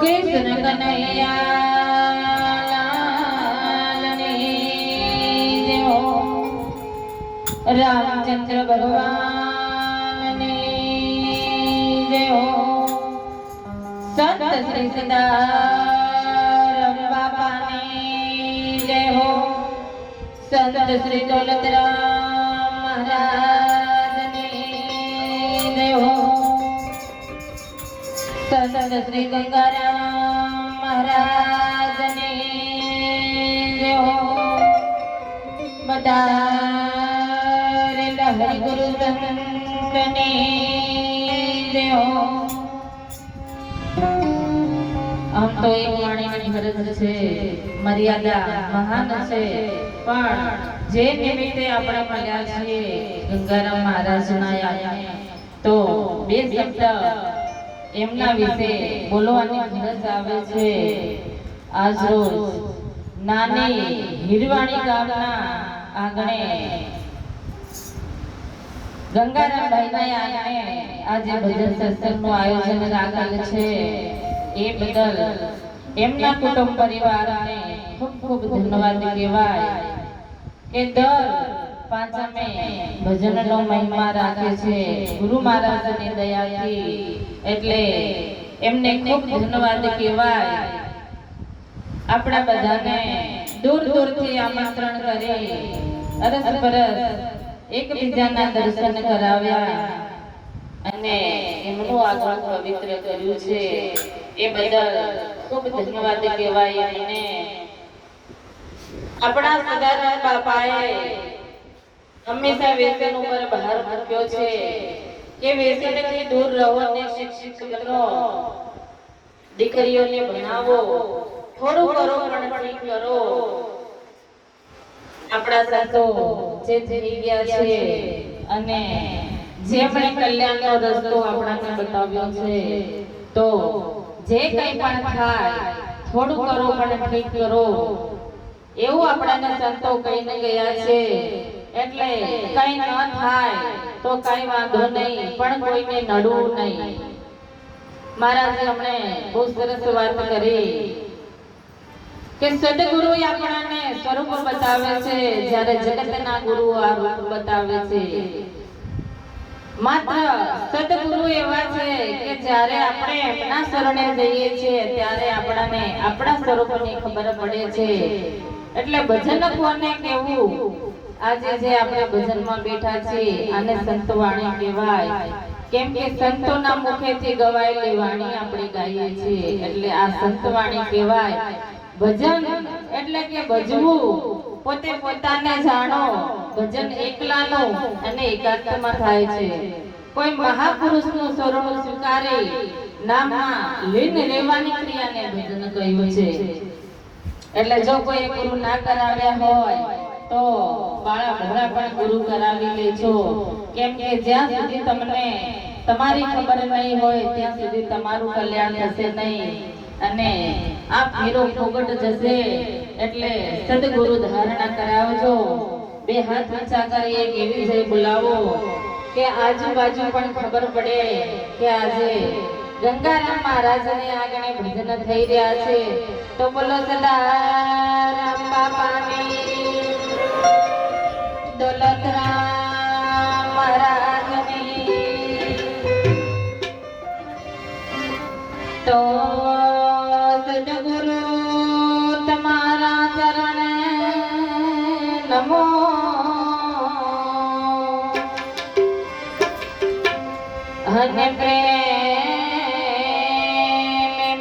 કૃષ્ણ કનૈયાની જય હો, રામચંદ્ર ભગવાનની જય હો, સંત શ્રી સદારામ બાપાની જય હો, સંત શ્રી દોલતરામ મહારાજની જય હો, સંત શ્રી ગંગારામ મહારાજની જય હો, બધારે લહરી ગુરુ સંતની જય હો। આમ તો એક વાણીની ફરજ છે, મર્યાદા મહાન છે, પણ જે નિમિત્તે આપણે મળ્યા છીએ ગંગારામ મહારાજના આયા તો બે શબ્દ એમના વિશે બોલવાની ફરજ આવે છે। આજ રોજ નાની હિરવાણી ગામના આંગણે ગંગારામભાઈના આંગણે આજે ભજન સત્સંગનું આયોજન રાખેલ છે। એ બદલ એમના કુટુંબ પરિવારને ખૂબ ખૂબ ધન્યવાદ કહેવાય કે દર પાંચમે ભજનનો મહિમા રાખે છે ગુરુ મહારાજની દયાથી, એટલે એમને ખૂબ ધન્યવાદ કહેવાય। આપણા બધાને દૂર દૂરથી આમંત્રણ કરી અરસ પરસ એકબીજાના દર્શન કરાવ્યા અને એમનું આગળ પવિત્ર કર્યું છે। એ બદલ ખૂબ ધન્યવાદ કહેવાય એમને। આપણા સદારામ બાપાએ હંમેશા વ્યસન ઉપર ભાર મૂક્યો છે કે વ્યસનથી દૂર રહો અને શિક્ષિત બનો, દીકરીઓને ભણાવો, થોડું કરો પણ ઠીક કરો। આપણા સંતો જે થઈ ગયા છે અને જેમણે કલ્યાણનો રસ્તો આપણને બતાવ્યો છે, તો જે કંઈ પણ થાય થોડું કરો પણ ઠીક કરો એવું આપણને સંતો કહીને ગયા છે। એટલે કંઈ ન થાય તો કંઈ વાંધો નહીં, પણ કોઈને નડવું નહીં। મહારાજે અમને બહુ સરસ વાત કરી કે સદગુરુ આપણને સ્વરૂપ બતાવે છે, જ્યારે જગતના ગુરુ આ રૂપ બતાવે છે। માત્ર સદગુરુ એવા છે કે જ્યારે આપણે એમના શરણે જઈએ છીએ ત્યારે આપણને આપણા સ્વરૂપની ખબર પડે છે। એટલે ભજન કોને કહેવું, આજે જે આપણે ભજનમાં બેઠા છીએ આને સંતવાણી કહેવાય, કેમ કે સંતોના મુખેથી ગવાયેલી વાણી આપણે ગાઈએ છીએ, એટલે આ સંતવાણી કહેવાય। ભજન એટલે કે ભજવું, પોતે પોતાને જાણો। ભજન એકલાનું અને એકાંતમાં થાય છે। કોઈ મહાપુરુષનું શરણ સ્વીકારી નામમાં લીન રહેવાની ક્રિયાને ભજન કહ્યું છે। એટલે જો કોઈ ગુરુ ના કરાવ્યા હોય તો બાળા ભોળા પણ ગુરુ કરાવી લેજો, કેમ કે જ્યાં સુધી તમને તમારી ખબર નહીં હોય ત્યાં સુધી તમારું કલ્યાણ થશે નહીં અને આ ફેરો ફોગટ જશે। એટલે સદગુરુ ધારણા કરાવજો। બે હાથ ઊંચા કરી એક એવી જય બોલાવો કે આજુબાજુ પણ ખબર પડે કે આજે ગંગારામ મહારાજને આગળ ભજન થઈ રહ્યા છે। તો બોલો સદારામ બાપાની, દોલતરામ મહારાજની। તો સદગુરુ તમારા ચરણે નમો। અને પ્રેમ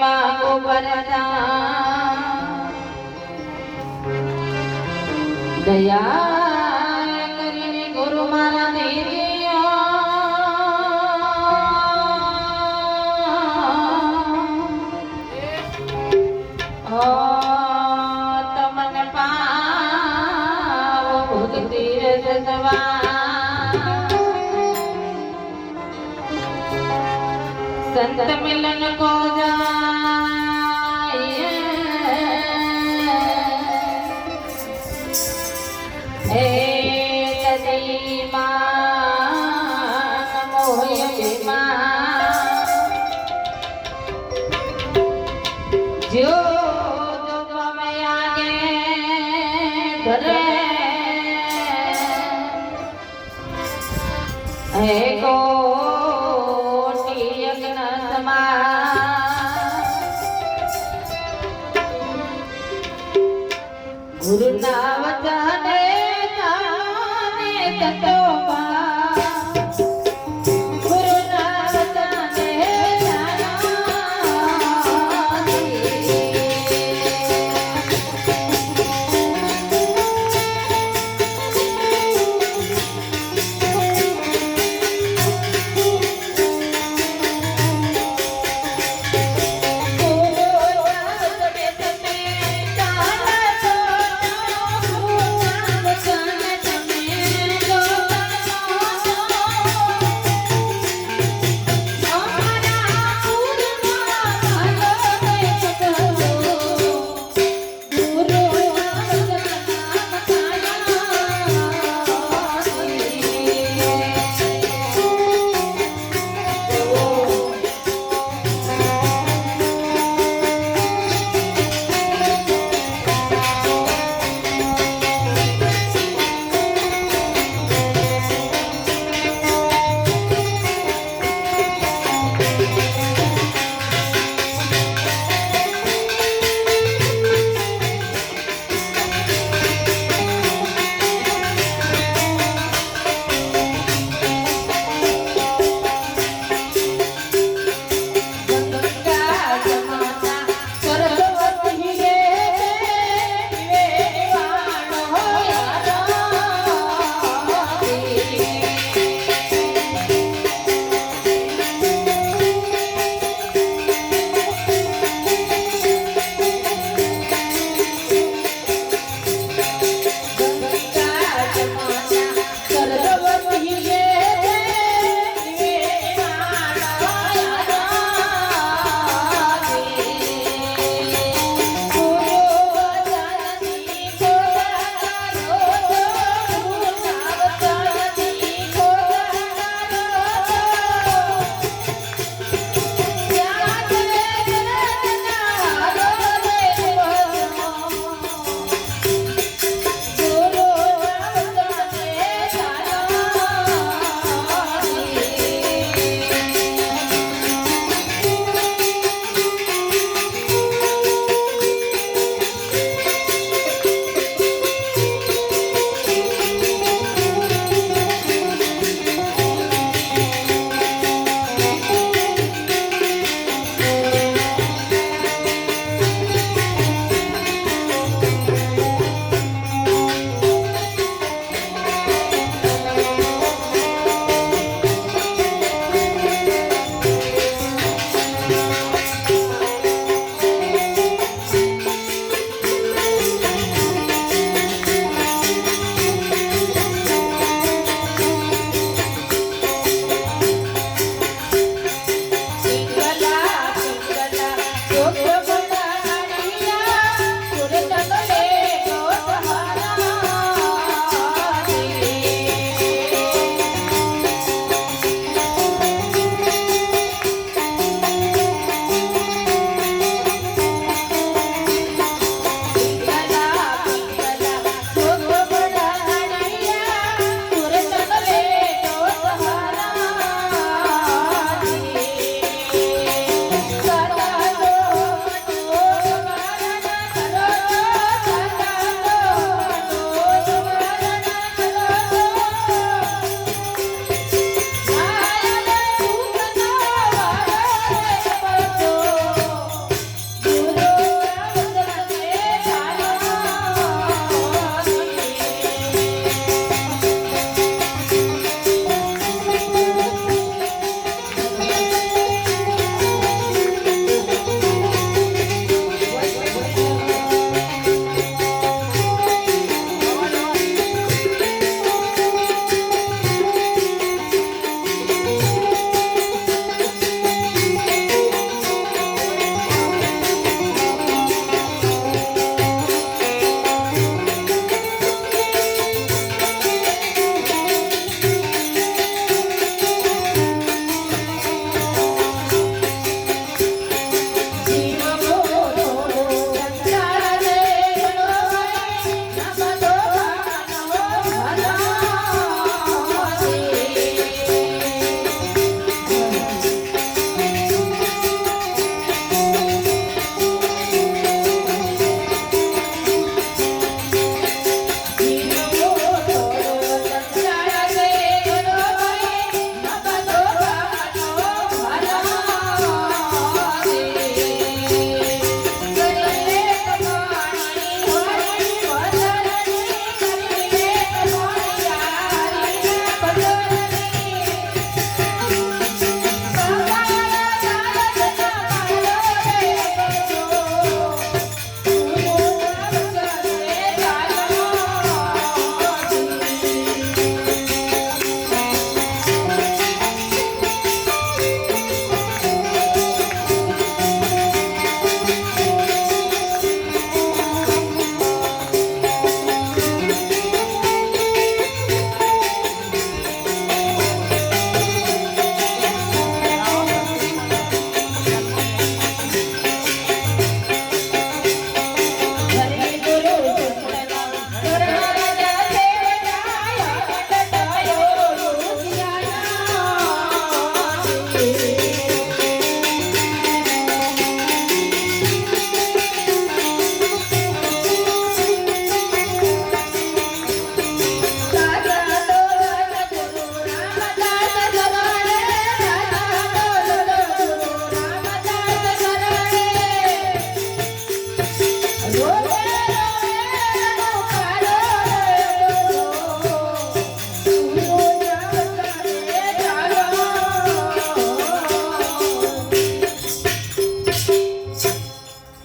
માગો વરદાન, દયા કરીને ગુરુ મારા દેજો। તમને પાવો ભક્તિ રસવા, संत मिलन को जाए हे तदी मान मोह જો જો તમે આગે ઘરે હે કોટી યજ્ઞ સમા ગુરુના